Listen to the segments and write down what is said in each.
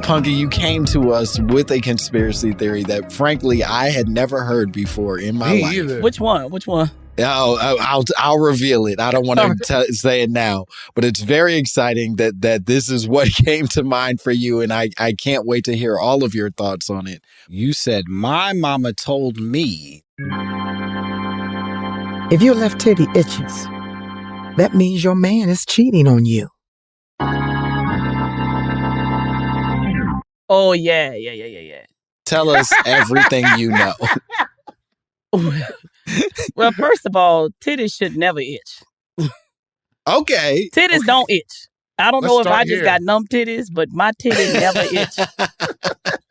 Punkie, you came to us with a conspiracy theory that, frankly, I had never heard before in my life. Either. Which one? I'll reveal it. I don't want to say it now, but it's very exciting that this is what came to mind for you, and I can't wait to hear all of your thoughts on it. You said, my mama told me. If your left titty itches, that means your man is cheating on you. Oh, yeah. Tell us everything you know. Well, first of all, titties should never itch. Okay. Titties don't itch. I don't know if I just here. got numb titties, but my titties never itch.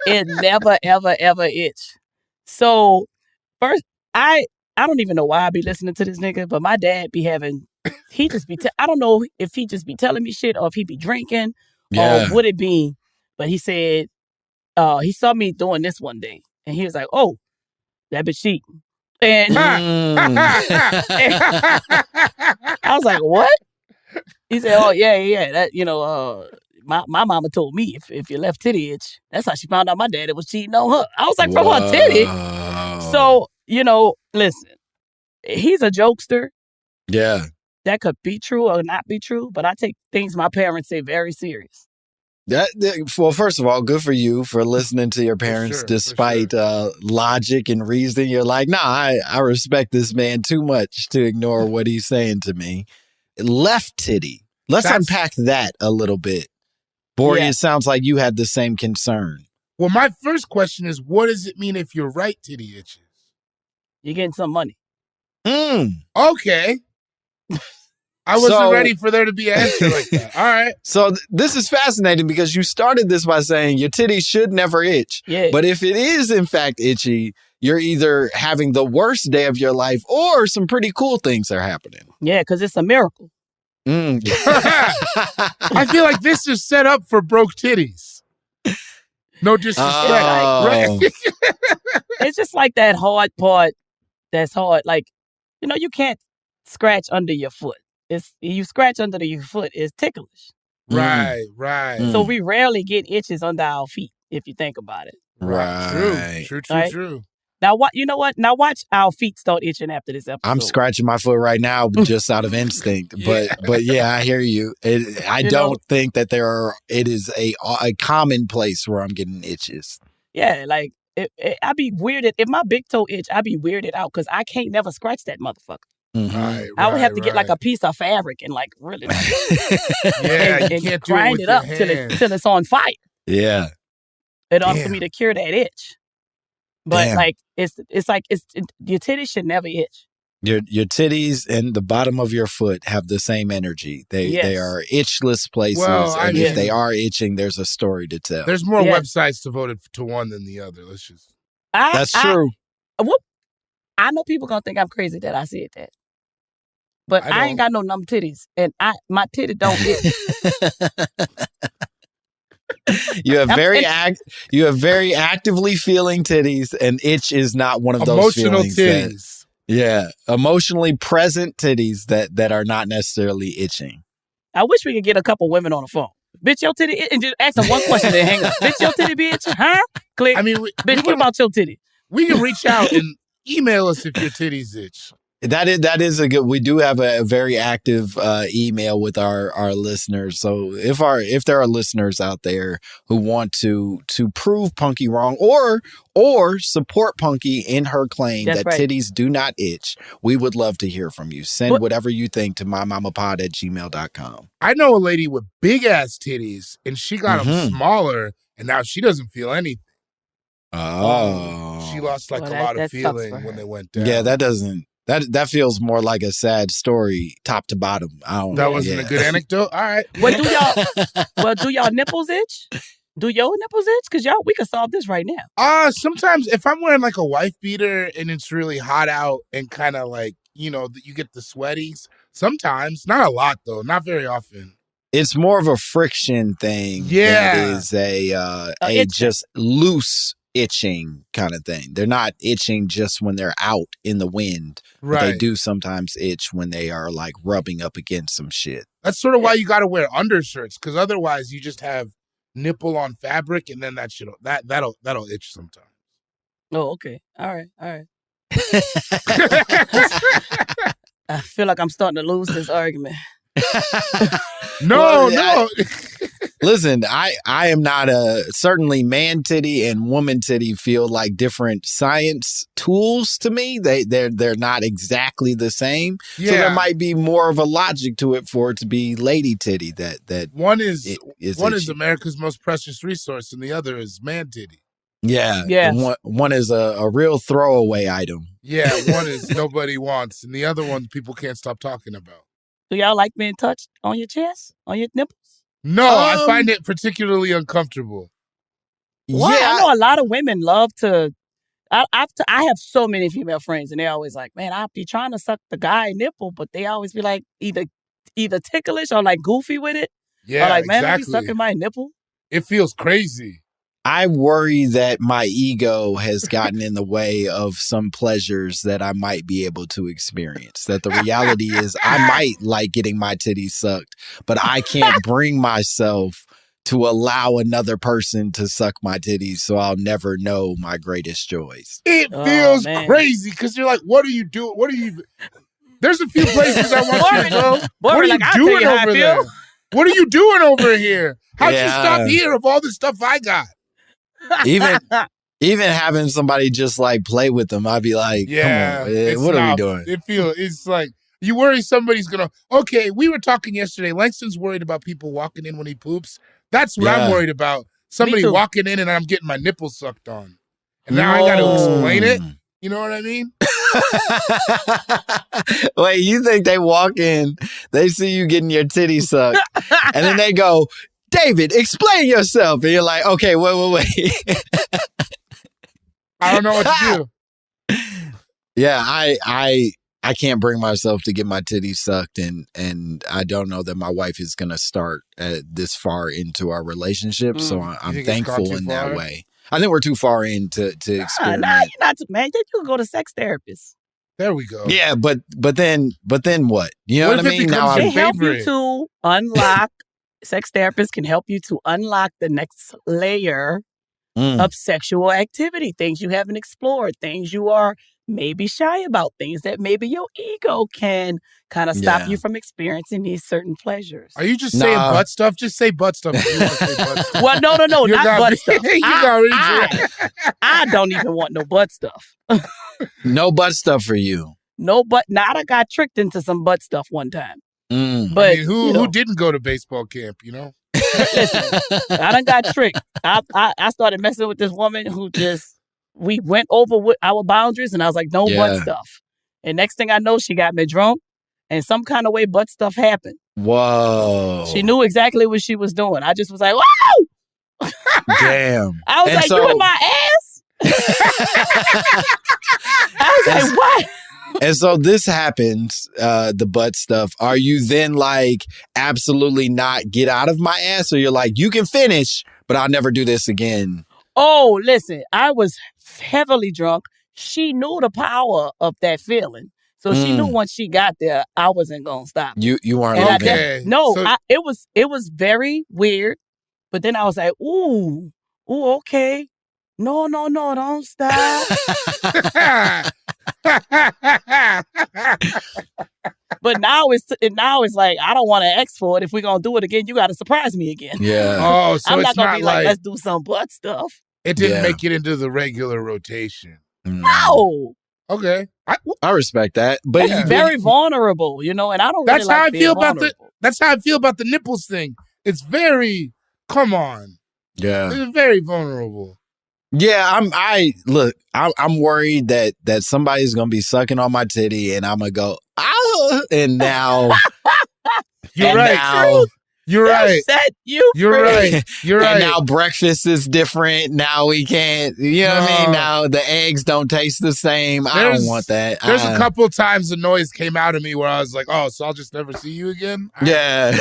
It never, ever, ever itch. So, first, I don't even know why I be listening to this nigga, but my dad be having, I don't know if he just be telling me shit or if he be drinking or what it be. But he said, he saw me doing this one day and he was like, oh, that bitch cheating. And I was like, what? He said, oh, yeah. That, my mama told me if your left titty itch, that's how she found out my daddy was cheating on her. I was like, from her titty? So, listen, he's a jokester. Yeah. That could be true or not be true, but I take things my parents say very serious. Well, first of all, good for you for listening to your parents despite logic and reasoning. You're like, nah, I respect this man too much to ignore what he's saying to me. Left titty. Let's unpack that a little bit. Bori, It sounds like you had the same concern. Well, my first question is, what does it mean if your right titty itches? You're getting some money. Okay. I wasn't ready for there to be an answer like that. All right. So this is fascinating because you started this by saying your titty should never itch. Yeah. But if it is, in fact, itchy, you're either having the worst day of your life or some pretty cool things are happening. Yeah, because it's a miracle. I feel like this is set up for broke titties. No disrespect. Right? It's just like that hard part that's hard. Like, you can't scratch under your foot. You scratch under your foot, it's ticklish. Right. So we rarely get itches under our feet, if you think about it. Right. True. Now, you know what? Now watch our feet start itching after this episode. I'm scratching my foot right now just out of instinct. But yeah, I hear you. I don't think that it is a common place where I'm getting itches. Yeah, like, I'd be weirded. If my big toe itch, I'd be weirded out because I can't never scratch that motherfucker. Mm-hmm. I would have to get like a piece of fabric and like really and can't grind it up till it's on fire. Yeah. In order for me to cure that itch. But like it's your titties should never itch. Your titties and the bottom of your foot have the same energy. They are itchless places, and if they are itching, there's a story to tell. There's more websites devoted to one than the other. Let's just. That's true. I know people gonna think I'm crazy that I said that. But I ain't got no numb titties, and my titty don't itch. You have very actively feeling titties, and itch is not one of those emotional feelings. Titties. Emotionally present titties that are not necessarily itching. I wish we could get a couple women on the phone. Bitch, your titty itch, and just ask them one question and hang up. Bitch, your titty be itching, huh? Click. I mean, bitch, what about your titty? We can reach out and email us if your titties itch. That is a good. We do have a very active email with our listeners. So if there are listeners out there who want to prove Punkie wrong or support Punkie in her claim that titties do not itch, we would love to hear from you. Send whatever you think to mymommapod@gmail.com. I know a lady with big ass titties, and she got them smaller, and now she doesn't feel anything. Oh, she lost a lot of feeling when they went down. Yeah, that feels more like a sad story, top to bottom. That wasn't a good anecdote. All right. Do y'all nipples itch? Do your nipples itch? Because we can solve this right now. Sometimes if I'm wearing like a wife beater and it's really hot out and kind of like, you get the sweaties. Sometimes, not a lot though, not very often. It's more of a friction thing. Yeah. Than it is a just loose itching kind of thing. They're not itching just when they're out in the wind. Right. But they do sometimes itch when they are like rubbing up against some shit. That's sort of why you got to wear undershirts, because otherwise you just have nipple on fabric, and then that'll itch sometimes. Oh, okay. All right. I feel like I'm starting to lose this argument. No. Listen, I am not certainly man titty and woman titty feel like different science tools to me. They're not exactly the same. Yeah. So there might be more of a logic to it for it to be lady titty that one is itchy. America's most precious resource and the other is man titty. Yeah. One is a real throwaway item. Yeah, one is nobody wants and the other one people can't stop talking about. Do y'all like being touched on your chest, on your nipples? No, I find it particularly uncomfortable. Why? Yeah, I know a lot of women love to. I have so many female friends, and they're always like, "Man, I'll be trying to suck the guy nipple," but they always be like either ticklish or like goofy with it. Yeah, or like, man, exactly. I be sucking my nipple. It feels crazy. I worry that my ego has gotten in the way of some pleasures that I might be able to experience. That the reality is I might like getting my titties sucked, but I can't bring myself to allow another person to suck my titties, so I'll never know my greatest joys. It feels crazy because you're like, what are you doing? What are you... There's a few places I want you to go. What are you doing over there? What are you doing over here? How'd you stop here of all the stuff I got? Even having somebody just like play with them, I'd be like, come on, what are we doing? It's like you worry somebody's gonna. Okay, we were talking yesterday. Langston's worried about people walking in when he poops. That's what I'm worried about. Somebody walking in and I'm getting my nipple sucked on, and now I got to explain it. You know what I mean? Wait, you think they walk in, they see you getting your titty sucked, and then they go, David, explain yourself. And you're like, okay, wait. I don't know what to do. Yeah, I can't bring myself to get my titties sucked, and I don't know that my wife is going to start this far into our relationship, so I'm thankful in that way. I think we're too far in to experiment. Nah, you're not, man. You can go to sex therapists. There we go. Yeah, but then what? You know what I mean? Now they help you to unlock. Sex therapists can help you to unlock the next layer of sexual activity, things you haven't explored, things you are maybe shy about, things that maybe your ego can kind of stop you from experiencing these certain pleasures. Are you just saying butt stuff? Just say butt stuff. Well, no, not butt stuff. I don't even want no butt stuff. No butt stuff for you. No butt. Now, I got tricked into some butt stuff one time. But I mean, who didn't go to baseball camp, you know? Listen, I done got tricked. I started messing with this woman who we went over our boundaries, and I was like, no butt stuff. And next thing I know, she got me drunk, and some kind of way butt stuff happened. Whoa. She knew exactly what she was doing. I just was like, whoa! Damn. I was like, you in my ass? I was like, what? And so this happens, the butt stuff. Are you then like, absolutely not, get out of my ass? Or you're like, you can finish, but I'll never do this again? Oh, listen, I was heavily drunk. She knew the power of that feeling. So she knew once she got there, I wasn't going to stop. You weren't okay. It was very weird. But then I was like, ooh, okay. No, don't stop. But now it's like, I don't want to ask for it. If we're gonna do it again, you got to surprise me again. Yeah. Oh, so I'm it's not gonna be like, let's do some butt stuff. It didn't make it into the regular rotation. No. Okay. I respect that, but it's very vulnerable, you know. And I don't. That's really how like I feel about vulnerable. That's how I feel about the nipples thing. It's very. Come on. Yeah. It's very vulnerable. Yeah, I'm worried that somebody's gonna be sucking on my titty and I'm gonna go, ah, and now You're right. You're right. You're right. And now breakfast is different. Now we can't, you know what I mean? Now the eggs don't taste the same. I don't want that. There's a couple of times the noise came out of me where I was like, oh, so I'll just never see you again? Yeah.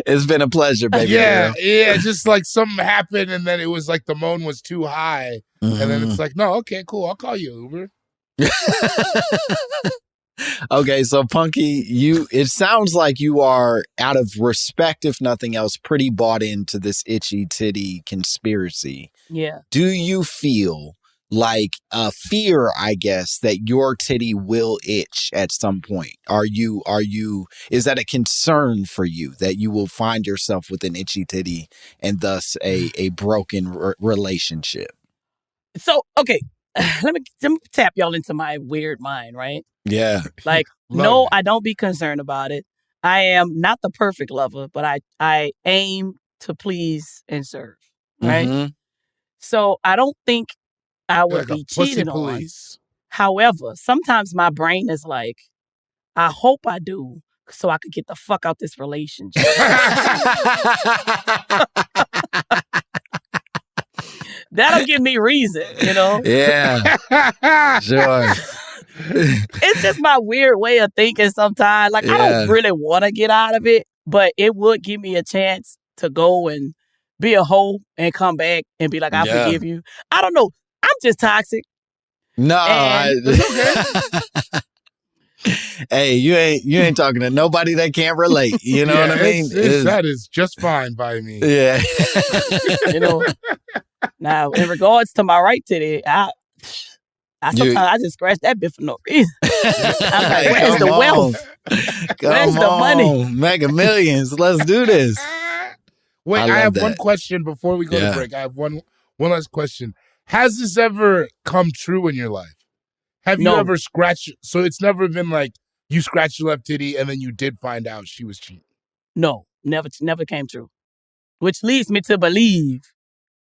It's been a pleasure, baby. Yeah, just like something happened and then it was like the moan was too high. And then it's like, no, okay, cool. I'll call you Uber. Okay, so Punkie, it sounds like you are, out of respect, if nothing else, pretty bought into this itchy titty conspiracy. Yeah. Do you feel like a fear, I guess, that your titty will itch at some point? Is that a concern for you that you will find yourself with an itchy titty and thus a broken relationship? So, okay, let me tap y'all into my weird mind, right? Yeah. Like, no, I don't be concerned about it. I am not the perfect lover, but I aim to please and serve, right? Mm-hmm. So I don't think I would Like a be pussy cheated on. police. However, sometimes my brain is like, I hope I do so I could get the fuck out this relationship. That'll give me reason, you know? Yeah. Sure. It's just my weird way of thinking sometimes. Like, I don't really want to get out of it, but it would give me a chance to go and be a hoe and come back and be like, I forgive you. I don't know. I'm just toxic. No, it's okay. Hey, you ain't talking to nobody that can't relate. You know what I mean? That is just fine by me. Yeah. You know. Now, in regards to my right titty, I sometimes I just scratch that bit for no reason. I'm like, where's the wealth? Where's the money? Mega Millions. Let's do this. Wait, I have one question before we go to break. I have one last question. Has this ever come true in your life? Have you ever scratched? So it's never been like you scratched your left titty and then you did find out she was cheating? No, never came true. Which leads me to believe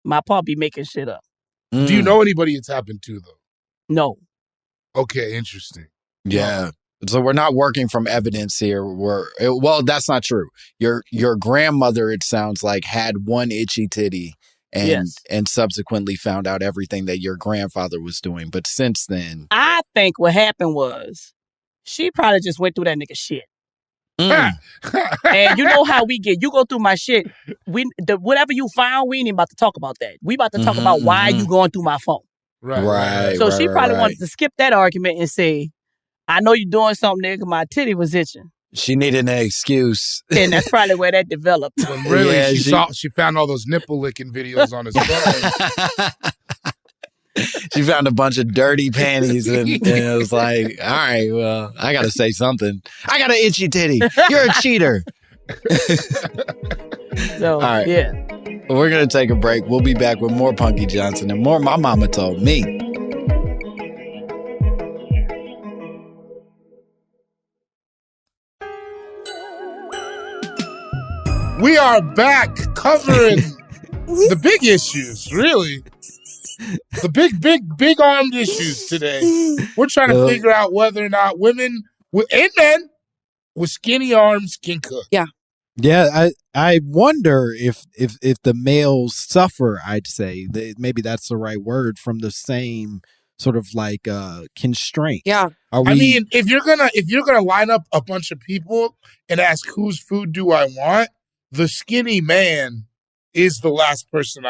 my pa be making shit up. Do you know anybody it's happened to, though? No. Okay, interesting. Yeah. So we're not working from evidence here. Well, that's not true. Your grandmother, it sounds like, had one itchy titty and subsequently found out everything that your grandfather was doing. But since then, I think what happened was she probably just went through that nigga shit. And you know how we get. You go through my shit. Whatever you found, we ain't even about to talk about that. We about to talk about why you going through my phone. Right. So she probably wanted to skip that argument and say, I know you're doing something, nigga. My titty was itching. She needed an excuse. And that's probably where that developed. When really, she found all those nipple licking videos on his phone. She found a bunch of dirty panties and it was like, all right, well, I got to say something. I got an itchy titty. You're a cheater. So, all right. Yeah. We're going to take a break. We'll be back with more Punkie Johnson and more My Mama Told Me. We are back covering the big issues, really. The big armed issues today. We're trying to figure out whether or not women and men with skinny arms can cook. Yeah. Yeah, I wonder if the males suffer, I'd say, maybe that's the right word, from the same sort of like constraint. Yeah. I mean, if you're gonna line up a bunch of people and ask whose food do I want, the skinny man is the last person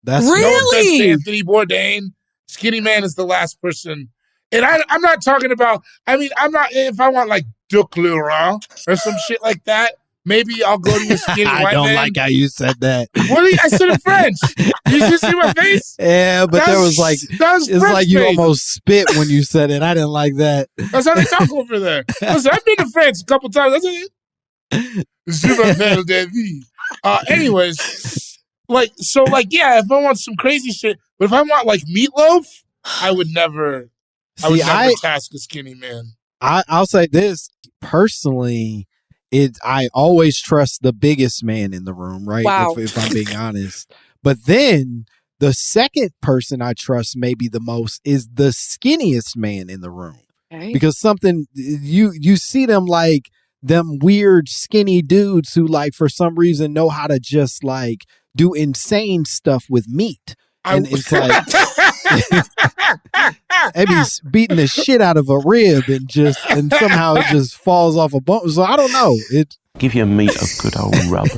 That's really? No offense to Anthony Bourdain. Skinny man is the last person. And I'm not talking about, if I want like Duc Laurent or some shit like that, maybe I'll go to a skinny white man. I don't like how you said that. I said it French. Did you see my face? Yeah, but it's like you almost spit when you said it. I didn't like that. That's how they talk over there. Listen, I've been to France a couple times. That's it. Anyways, if I want some crazy shit, but if I want like meatloaf, I would never task a skinny man. I'll say this personally. I always trust the biggest man in the room, right? Wow. If I'm being honest. But then the second person I trust maybe the most is the skinniest man in the room. Okay. Because something you see them like them weird skinny dudes who like for some reason know how to just like do insane stuff with meat. And it's like maybe beating the shit out of a rib and somehow it just falls off a bone. So I don't know. Give your meat a good old rub.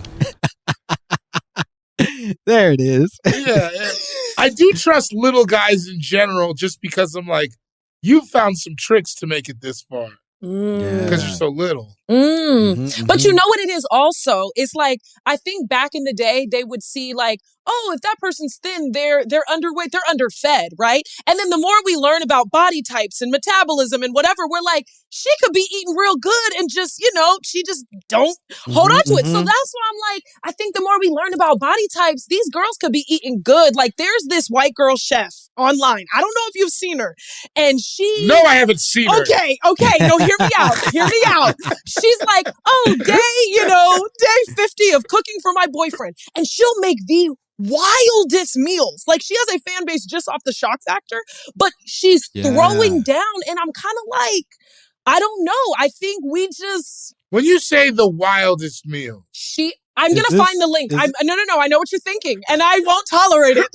There it is. Yeah, I do trust little guys in general, just because I'm like, you found some tricks to make it this far. because you're so little. But you know what it is also? It's like, I think back in the day, they would see like, oh, if that person's thin, they're underweight, they're underfed, right? And then the more we learn about body types and metabolism and whatever, we're like, she could be eating real good and just, she just don't hold on to it. So that's why I'm like, I think the more we learn about body types, these girls could be eating good. Like there's this white girl chef online. I don't know if you've seen her. And she... No, I haven't seen her. Okay. No, hear me out. She's like, day 50 of cooking for my boyfriend. And she'll make the wildest meals. Like she has a fan base just off the shock factor, but she's throwing down. And I'm kind of like, I don't know. I think we just... When you say the wildest meal... I'm going to find the link. No. I know what you're thinking, and I won't tolerate it.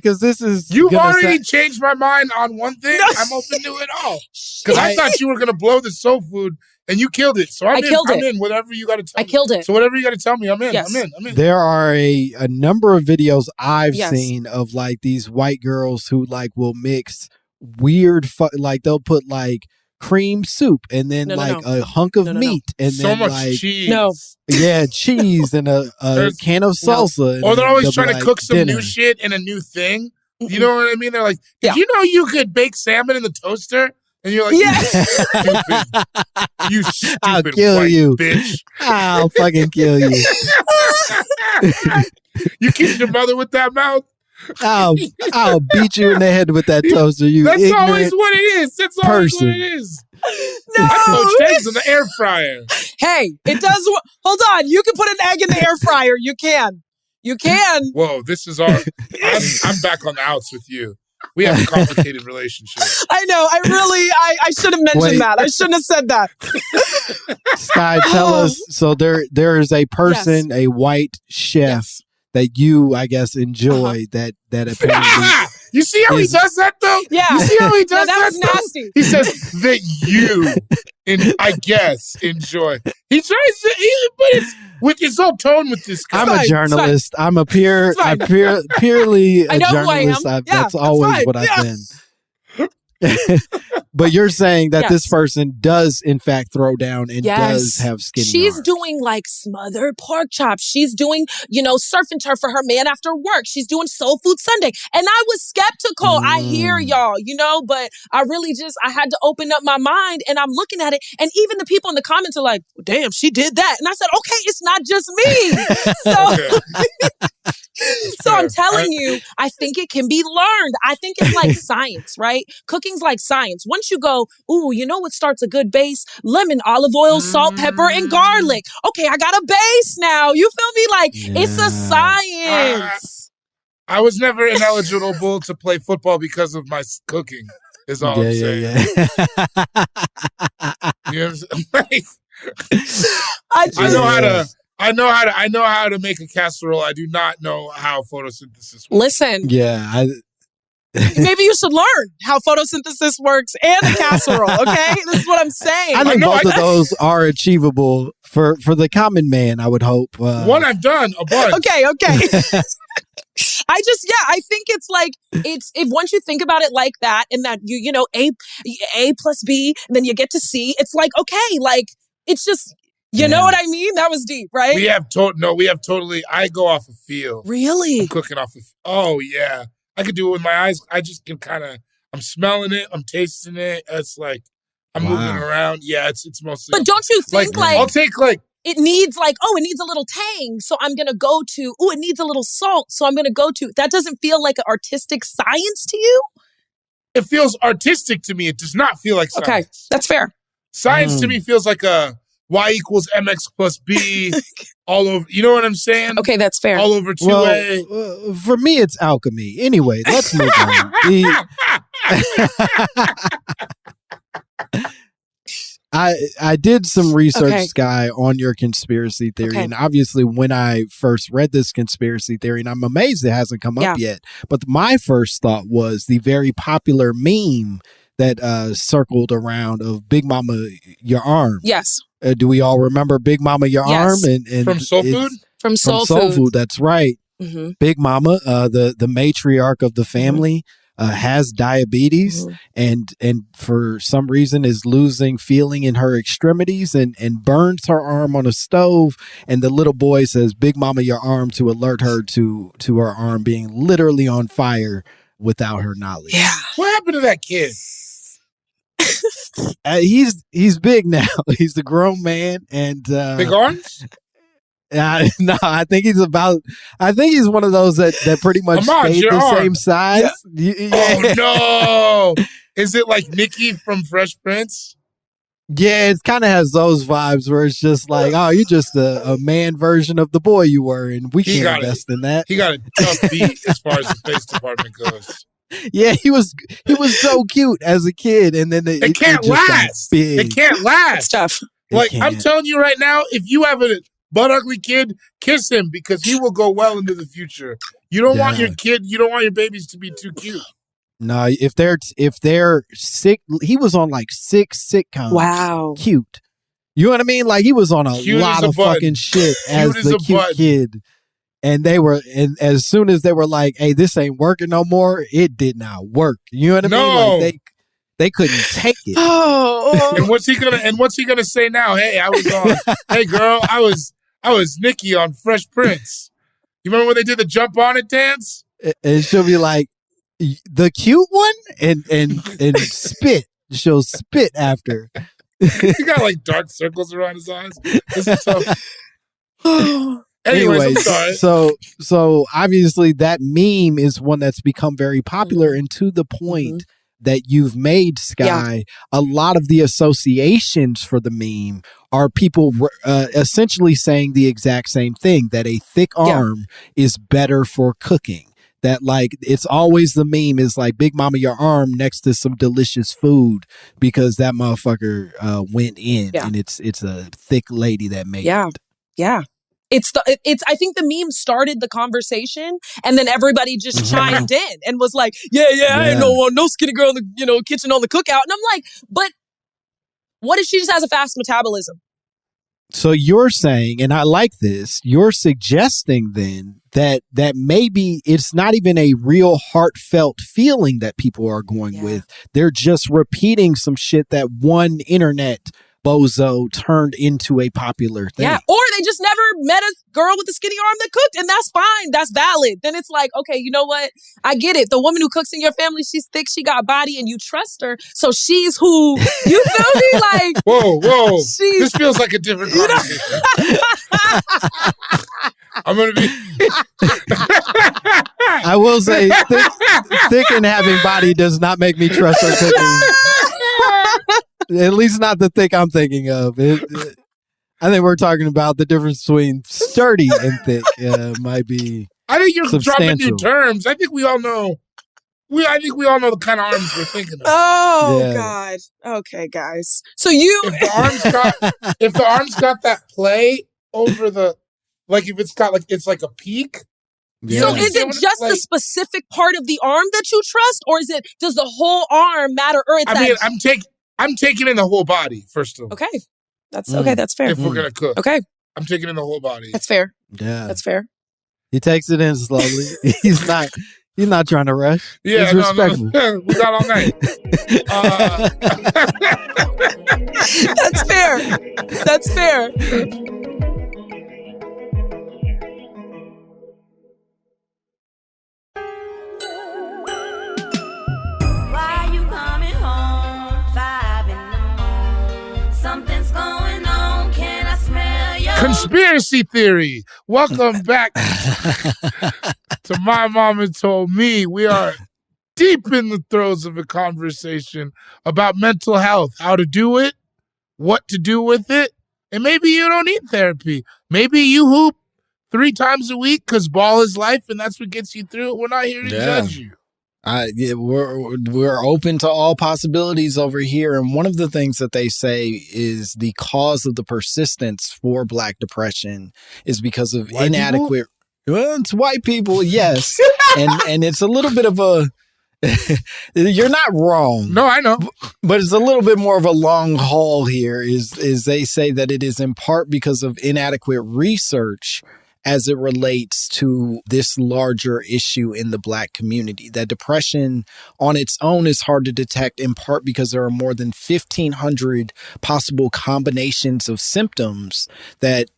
Because this is... You've already changed my mind on one thing. No. I'm open to it all. Because I thought you were going to blow the soul food, and you killed it. So I'm in. Whatever you got to tell me. I killed it. So whatever you got to tell me, I'm in. Yes. I'm in. There are a number of videos I've seen of like these white girls who like will mix weird... like they'll put like... cream soup and then a hunk of meat and so then much like cheese. Cheese and a can of salsa. Or they're always trying to cook some new shit and a new thing. You know what I mean? They're like, did you know you could bake salmon in the toaster? And you're like, you stupid I'll kill white you, bitch. I'll fucking kill you. You kiss your mother with that mouth? I'll beat you in the head with that toaster. That's always what it is. That's always what it is. No, I throw eggs in the air fryer. Hey, it does. Hold on, you can put an egg in the air fryer. You can. Whoa, this is our. I'm back on the outs with you. We have a complicated relationship. I know. I should have mentioned that. I shouldn't have said that. Skye, tell us. So there is a person, a white chef. That you, I guess, enjoy that apparently. You see how he does that though? Yeah. You see how he does that? That was nasty. He says that you, I guess, enjoy. He tries to, but it's all tone with this guy. I'm a journalist. I'm purely a journalist. That's always what I've been. But you're saying that this person does in fact throw down and does have skinny She's arms. doing like smothered pork chops. She's doing, surf and turf for her man after work. She's doing soul food Sunday. And I was skeptical. I hear y'all, but I really I had to open up my mind and I'm looking at it. And even the people in the comments are like, damn, she did that. And I said, okay, it's not just me. So I'm telling you, I think it can be learned. I think it's like science, right? Cooking's like science. Once you go, ooh, you know what starts a good base? Lemon, olive oil, salt, pepper, and garlic. Okay, I got a base now. You feel me? Like, it's a science. I was never ineligible to play football because of my cooking, is all I'm saying. You know what I'm saying? I know how to make a casserole. I do not know how photosynthesis works. Listen. Yeah. Maybe you should learn how photosynthesis works and a casserole, okay? This is what I'm saying. I think both of those are achievable for the common man, I would hope. One I've done, a bunch. Okay. I think it's like, if once you think about it like that and that A plus B, and then you get to C, it's like, okay, like, it's just... You know what I mean? That was deep, right? We have totally, I go off a feel. Really? I'm cooking off oh yeah. I could do it with my eyes. I just can I'm smelling it, I'm tasting it. It's like, I'm moving around. Yeah, it's mostly. But don't you think I'll take it needs it needs a little tang. So I'm going to go to, it needs a little salt. So I'm going to go to, that doesn't feel like an artistic science to you? It feels artistic to me. It does not feel like science. Okay, that's fair. Science to me feels like a Y equals MX plus B all over. You know what I'm saying? Okay, that's fair. All over 2A. Well, for me, it's alchemy. Anyway, let's move on. I did some research, Skye, on your conspiracy theory. And obviously, when I first read this conspiracy theory, and I'm amazed it hasn't come up yet, but my first thought was the very popular meme that circled around of Big Mama, your arm. Yes. Do we all remember Big Mama, your arm? And from Soul Food? From Soul Food. That's right. Mm-hmm. Big Mama, the matriarch of the family. has diabetes and for some reason is losing feeling in her extremities and burns her arm on a stove. And the little boy says, "Big Mama, your arm," to alert her to her arm being literally on fire without her knowledge. Yeah. What happened to that kid? He's big now. He's a grown man and Big arms? no, I think he's one of those that pretty much stayed the same size. Yeah. Oh no! Is it like Nikki from Fresh Prince? Yeah, it kind of has those vibes where it's just like, oh, you're just a man version of the boy you were, and we can't invest in that. He got a tough beat as far as the face department goes. Yeah, he was so cute as a kid, and then it can't last. It can't last. It's tough. Like I'm telling you right now, if you have a butt ugly kid, kiss him because he will go well into the future. You don't want your babies to be too cute. No, if they're sick, he was on like 6 sitcoms. Wow, cute. You know what I mean? Like he was on a lot of fucking shit as the cute kid. And as soon as they were like, "Hey, this ain't working no more," it did not work. You know what I mean? Like they couldn't take it. And what's he gonna say now? Hey, I was on. Hey, girl, I was Nikki on Fresh Prince. You remember when they did the jump on it dance? And she'll be like, "The cute one," and spit. She'll spit after. He got like dark circles around his eyes. This is tough. Anyways, I'm sorry. So obviously that meme is one that's become very popular, and to the point that you've made, Skye, a lot of the associations for the meme are people essentially saying the exact same thing, that a thick arm is better for cooking. That like it's always the meme is like, "Big Mama, your arm" next to some delicious food because that motherfucker went in, and it's a thick lady that made it. Yeah. I think the meme started the conversation, and then everybody just chimed in and was like, I ain't no skinny girl in the kitchen on the cookout. And I'm like, but what if she just has a fast metabolism? So you're saying, and I like this, you're suggesting then that maybe it's not even a real heartfelt feeling that people are going with. They're just repeating some shit that one internet bozo turned into a popular thing. Yeah, or they just never met a girl with a skinny arm that cooked, and that's fine. That's valid. Then it's like, okay, you know what? I get it. The woman who cooks in your family, she's thick, she got body, and you trust her, so she's who, you feel me? Like, whoa. This feels like a different conversation. I'm going to be... I will say, thick and having body does not make me trust her cooking. At least not the thick I'm thinking of. I think we're talking about the difference between sturdy and thick. Might be. I think you're dropping new terms. I think we all know. I think we all know the kind of arms we're thinking of. Oh God. Okay, guys. So if the arms got that play over the, like if it's got like it's like a peak. Yeah. So is it just the specific part of the arm that you trust, or does the whole arm matter? Or I'm taking in the whole body, first of all. Okay. That's fair. If we're going to cook. Okay. I'm taking in the whole body. That's fair. Yeah. That's fair. He takes it in slowly. He's not trying to rush. Yeah, he's respectful. No. We got all night. That's fair. That's fair. Conspiracy theory. Welcome back to My Mama Told Me. We are deep in the throes of a conversation about mental health, how to do it, what to do with it, and maybe you don't need therapy. Maybe you hoop 3 times a week because ball is life and that's what gets you through it. We're not here to judge you. We're open to all possibilities over here. And one of the things that they say is the cause of the persistence for Black depression is because of inadequate. Well, it's white people, yes. and it's a little bit of a, you're not wrong. No, I know. But it's a little bit more of a long haul here is they say that it is in part because of inadequate research as it relates to this larger issue in the Black community. That depression on its own is hard to detect, in part because there are more than 1,500 possible combinations of symptoms that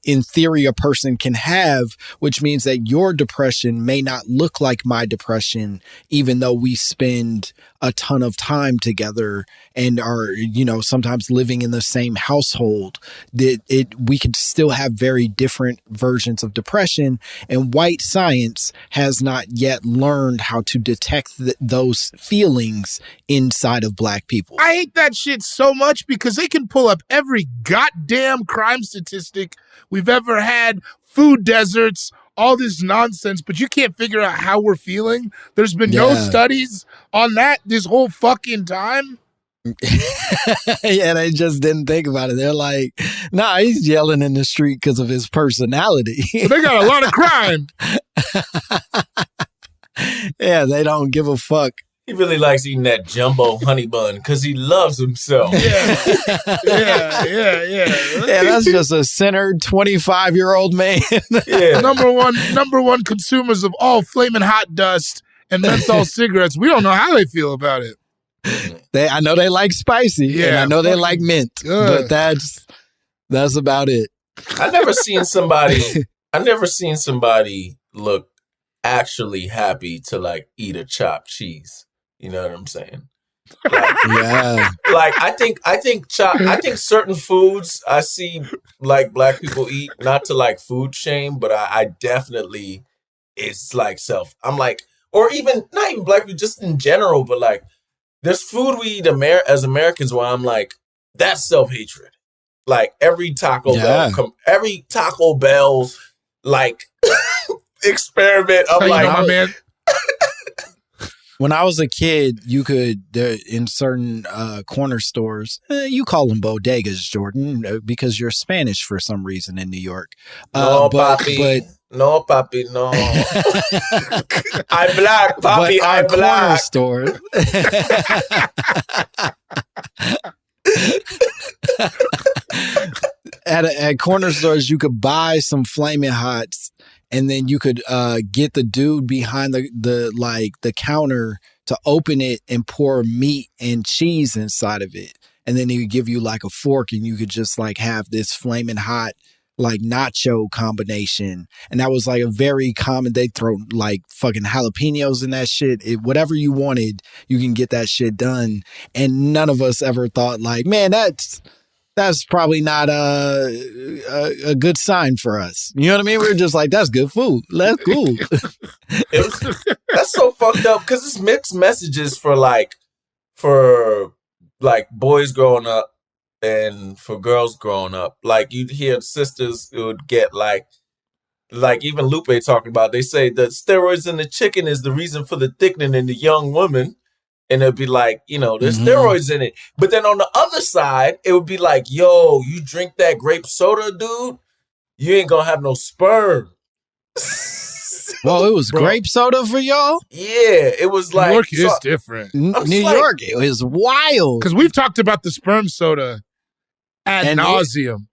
in theory a person can have, which means that your depression may not look like my depression, even though we spend a ton of time together and are, sometimes living in the same household. We could still have very different versions of depression, and white science has not yet learned how to detect those feelings inside of Black people. I hate that shit so much because they can pull up every goddamn crime statistic we've ever had, food deserts, all this nonsense, but you can't figure out how we're feeling. There's been no studies on that this whole fucking time. Yeah, they just didn't think about it. They're like, nah, he's yelling in the street because of his personality. So they got a lot of crime. Yeah, they don't give a fuck. He really likes eating that jumbo honey bun because he loves himself. Yeah, Yeah, that's just a centered 25-year-old man. Yeah. Number one consumers of all flaming hot dust and menthol cigarettes. We don't know how they feel about it. I know they like spicy, and I know they like mint, but that's about it. I never seen somebody look actually happy to like eat a chopped cheese. You know what I'm saying? Like, yeah. Like I think certain foods I see like Black people eat, not to like food shame, but I definitely, it's like I'm like, or even not even Black people, just in general, but like there's food we eat as Americans where I'm like, that's self-hatred. Like every Taco Bell like experiment. I'm like, my man. When I was a kid, you could, in certain corner stores, you call them bodegas, Jordan, because you're Spanish for some reason in New York. No, papi, no. I'm Black, papi, I'm Black. Corner store. At corner stores, you could buy some Flamin' Hots, and then you could get the dude behind the counter to open it and pour meat and cheese inside of it. And then he would give you like a fork, and you could just like have this Flamin' Hot like nacho combination. And that was like a very common, they throw like fucking jalapenos in that shit. Whatever you wanted, you can get that shit done. And none of us ever thought like, man, that's probably not a good sign for us. You know what I mean? We were just like, that's good food. That's cool. That's so fucked up because it's mixed messages for boys growing up and for girls growing up. Like you'd hear sisters who would get like even Lupe talking about, they say the steroids in the chicken is the reason for the thickening in the young woman. And it'd be like, there's steroids in it. But then on the other side, it would be like, yo, you drink that grape soda, dude, you ain't gonna have no sperm. Well, it was grape soda for y'all? Yeah, it was like... New York is different. New York, it was wild. Because we've talked about the sperm soda ad nauseum.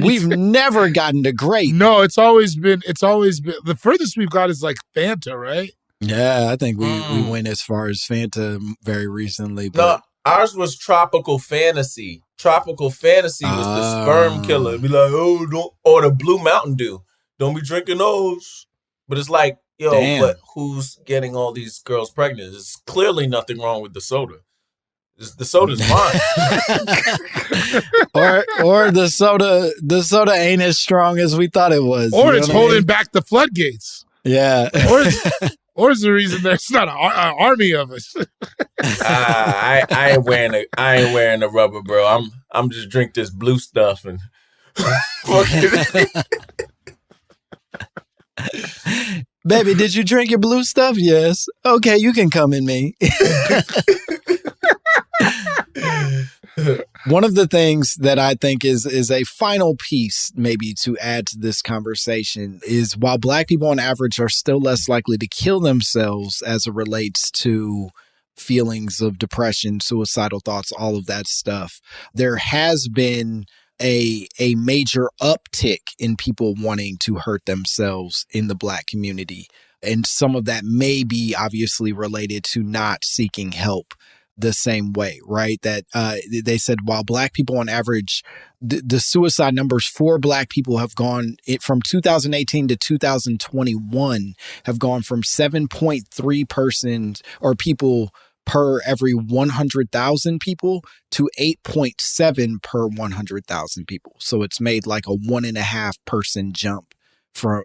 We've never gotten to grape. No, it's always been, the furthest we've got is like Fanta, right? Yeah, I think we went as far as Fanta very recently. But... No, ours was Tropical Fantasy. Tropical Fantasy was the sperm killer. It'd be like, or the Blue Mountain Dew. Don't be drinking those. But it's like, yo, but who's getting all these girls pregnant? There's clearly nothing wrong with the soda. The soda's fine. or the soda ain't as strong as we thought it was. Or it's holding back the floodgates. Yeah. Or is the reason there's not an army of us? I ain't wearing the rubber, bro. I'm just drink this blue stuff and Baby, did you drink your blue stuff? Yes. Okay, you can come in me. One of the things that I think is a final piece maybe to add to this conversation is while Black people on average are still less likely to kill themselves as it relates to feelings of depression, suicidal thoughts, all of that stuff, there has been a major uptick in people wanting to hurt themselves in the Black community. And some of that may be obviously related to not seeking help the same way, right? That they said while Black people on average, the suicide numbers for Black people have gone from 2018 to 2021 have gone from 7.3 persons or people per every 100,000 people to 8.7 per 100,000 people. So it's made like a 1.5 person jump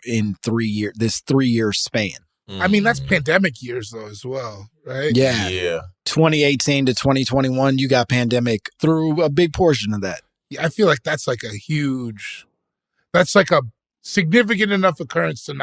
in 3 years, this 3 year span. I mean, that's pandemic years though as well, right? Yeah. 2018 to 2021, you got pandemic through a big portion of that. Yeah, I feel like that's like that's like a significant enough occurrence to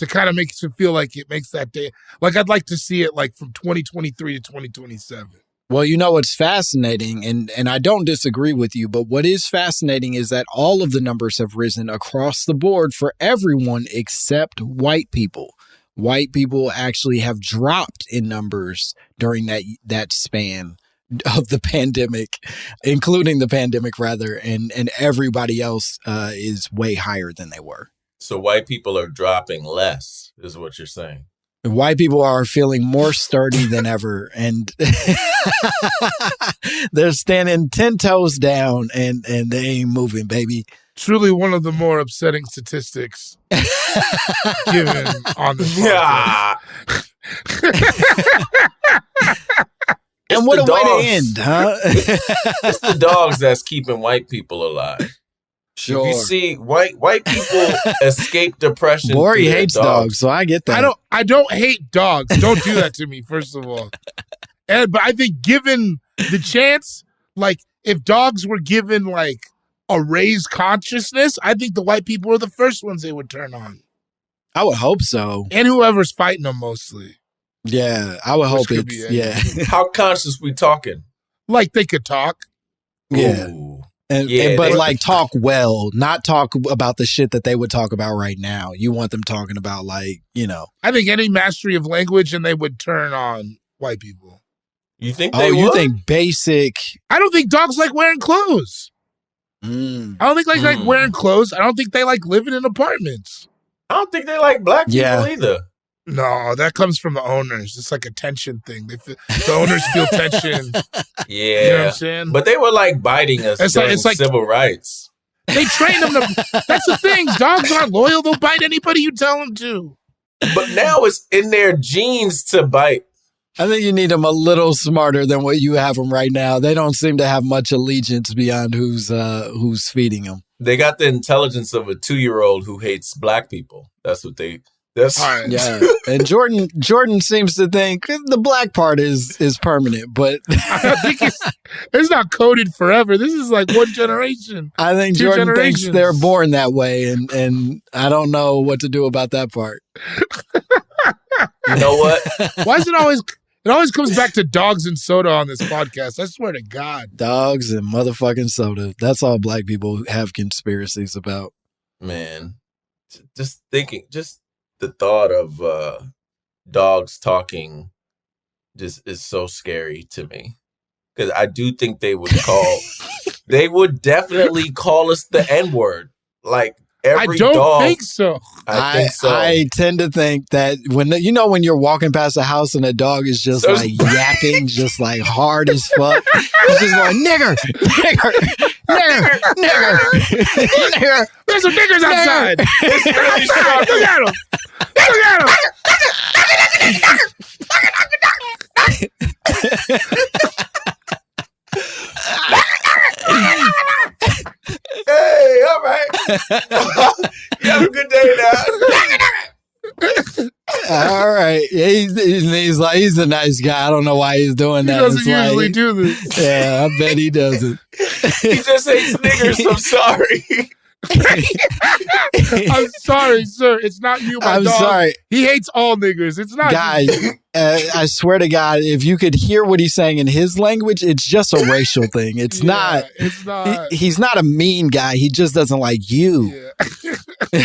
kind of make you feel like it makes that day. Like I'd like to see it like from 2023 to 2027. Well, you know what's fascinating, and I don't disagree with you, but what is fascinating is that all of the numbers have risen across the board for everyone except white people. White people actually have dropped in numbers during that span of the pandemic, including the pandemic rather, and everybody else is way higher than they were. So white people are dropping less, is what you're saying. White people are feeling more sturdy than ever, and they're standing 10 toes down, and they ain't moving, baby. Truly one of the more upsetting statistics given on this podcast. And what a way to end, huh? It's the dogs that's keeping white people alive. Sure. If you see white people escape depression. Bori hates dogs, so I get that. I don't hate dogs. Don't do that to me, first of all. But I think given the chance, like if dogs were given like a raised consciousness, I think the white people are the first ones they would turn on. I would hope so. And whoever's fighting them mostly. Yeah, I would hope it's, yeah. How conscious we talking? Like they could talk. Yeah. Ooh. But like talk well, not talk about the shit that they would talk about right now. You want them talking about like, you know. I think any mastery of language and they would turn on white people. You think they would? You think basic. I don't think dogs like wearing clothes. I don't think like wearing clothes. I don't think they like living in apartments. I don't think they like black people either. No, that comes from the owners. It's like a tension thing. The owners feel tension. Yeah. You know what I'm saying? But they were like biting us during civil rights. They train them to. That's the thing. Dogs aren't loyal. They'll bite anybody you tell them to. But now it's in their genes to bite. I think you need them a little smarter than what you have them right now. They don't seem to have much allegiance beyond who's feeding them. They got the intelligence of a 2-year-old who hates black people. That's what they. That's right. Yeah. And Jordan seems to think the black part is permanent, but I think it's not coded forever. This is like one generation. I think Jordan thinks they're born that way, and I don't know what to do about that part. You know what? Why is it always? It always comes back to dogs and soda on this podcast. I swear to God. Dogs and motherfucking soda. That's all black people have conspiracies about. Man, just the thought of dogs talking just is so scary to me. Because I do think they would definitely call us the N-word. Like every dog. I don't think so. I think so. I tend to think that when you're walking past a house and a dog is just like yapping, just like hard as fuck. It's just going, nigger, nigger, nigger, nigger, nigger. There's some niggers outside. It's really strong. Look at them. Look at them. Hey, all right. You have a good day now. All right. Yeah, he's a nice guy. I don't know why he's doing that. He doesn't usually do this. Yeah, I bet he doesn't. He just hates niggers. I'm sorry. I'm sorry, sir. It's not you, my dog. I'm sorry. He hates all niggers. It's not Guys, I swear to God, if you could hear what he's saying in his language, it's just a racial thing. It's not. It's not. He's not a mean guy. He just doesn't like you. Yeah.